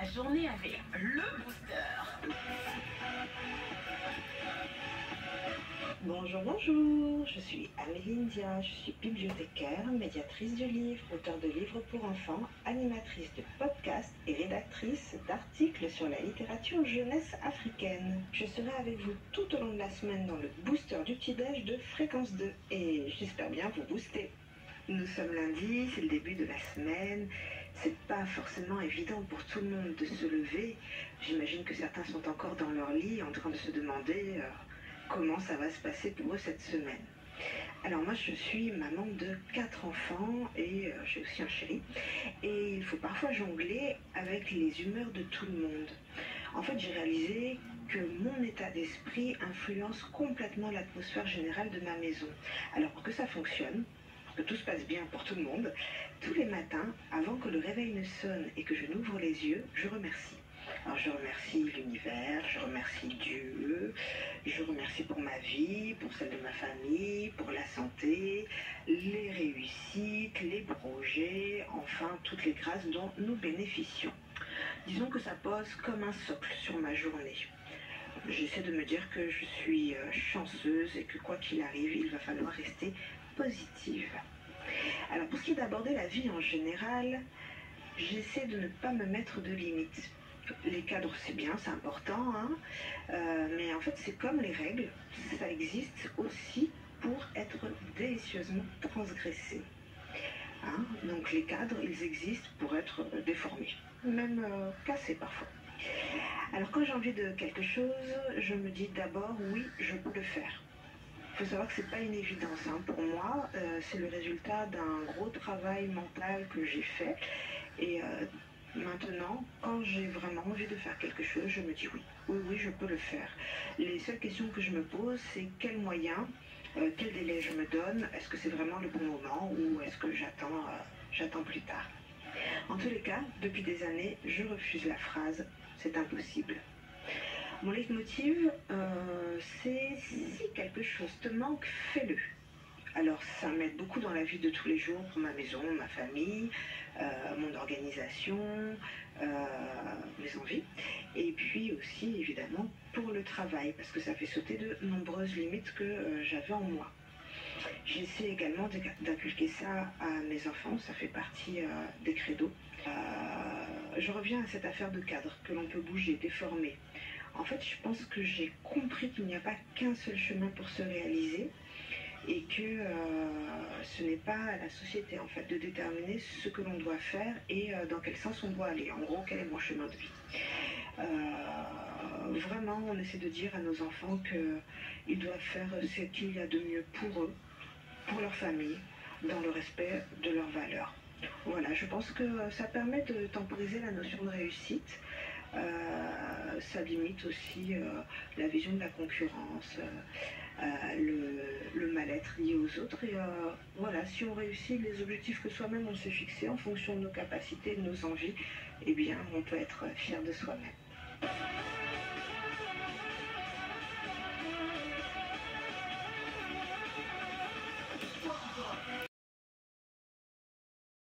ta journée avec le booster. Bonjour, bonjour, je suis Amélie India, je suis bibliothécaire, médiatrice du livre, auteure de livres pour enfants, animatrice de podcasts et rédactrice d'articles sur la littérature jeunesse africaine. Je serai avec vous tout au long de la semaine dans le booster du petit-déj de Fréquence 2 et j'espère bien vous booster. Nous sommes lundi, c'est le début de la semaine. C'est pas forcément évident pour tout le monde de se lever. J'imagine que certains sont encore dans leur lit en train de se demander comment ça va se passer pour eux cette semaine. Alors moi je suis maman de 4 enfants et j'ai aussi un chéri. Et il faut parfois jongler avec les humeurs de tout le monde. En fait j'ai réalisé que mon état d'esprit influence complètement l'atmosphère générale de ma maison. Alors pour que ça fonctionne, que tout se passe bien pour tout le monde, tous les matins, avant que le réveil ne sonne et que je n'ouvre les yeux, je remercie. Alors je remercie l'univers, je remercie Dieu, je remercie pour ma vie, pour celle de ma famille, pour la santé, les réussites, les projets, enfin toutes les grâces dont nous bénéficions. Disons que ça pose comme un socle sur ma journée. J'essaie de me dire que je suis chanceuse et que quoi qu'il arrive, il va falloir rester positive. Alors pour ce qui est d'aborder la vie en général, j'essaie de ne pas me mettre de limites. Les cadres c'est bien, c'est important, hein, mais en fait c'est comme les règles, ça existe aussi pour être délicieusement transgressé. Hein, donc les cadres, ils existent pour être déformés, même cassés parfois. Alors quand j'ai envie de quelque chose, je me dis d'abord oui, je peux le faire. Il faut savoir que c'est pas une évidence, hein. Pour moi, c'est le résultat d'un gros travail mental que j'ai fait. Et maintenant, quand j'ai vraiment envie de faire quelque chose, je me dis oui. Oui, je peux le faire. Les seules questions que je me pose, c'est quels moyens, quel délai je me donne, est-ce que c'est vraiment le bon moment ou est-ce que j'attends plus tard. En tous les cas, depuis des années, je refuse la phrase « c'est impossible ». Mon leitmotiv, c'est si quelque chose te manque, fais-le. Alors ça m'aide beaucoup dans la vie de tous les jours, pour ma maison, ma famille, mon organisation, mes envies. Et puis aussi évidemment pour le travail, parce que ça fait sauter de nombreuses limites que j'avais en moi. J'essaie également d'inculquer ça à mes enfants, ça fait partie des credos. Je reviens à cette affaire de cadre, que l'on peut bouger, déformer. En fait, je pense que j'ai compris qu'il n'y a pas qu'un seul chemin pour se réaliser et que ce n'est pas à la société en fait de déterminer ce que l'on doit faire et dans quel sens on doit aller. En gros, quel est mon chemin de vie. Vraiment, on essaie de dire à nos enfants qu'ils doivent faire ce qu'il y a de mieux pour eux, pour leur famille, dans le respect de leurs valeurs. Voilà, je pense que ça permet de temporiser la notion de réussite. Ça limite aussi la vision de la concurrence, le mal-être lié aux autres. Et voilà, si on réussit les objectifs que soi-même on s'est fixés en fonction de nos capacités, de nos envies, eh bien on peut être fier de soi-même.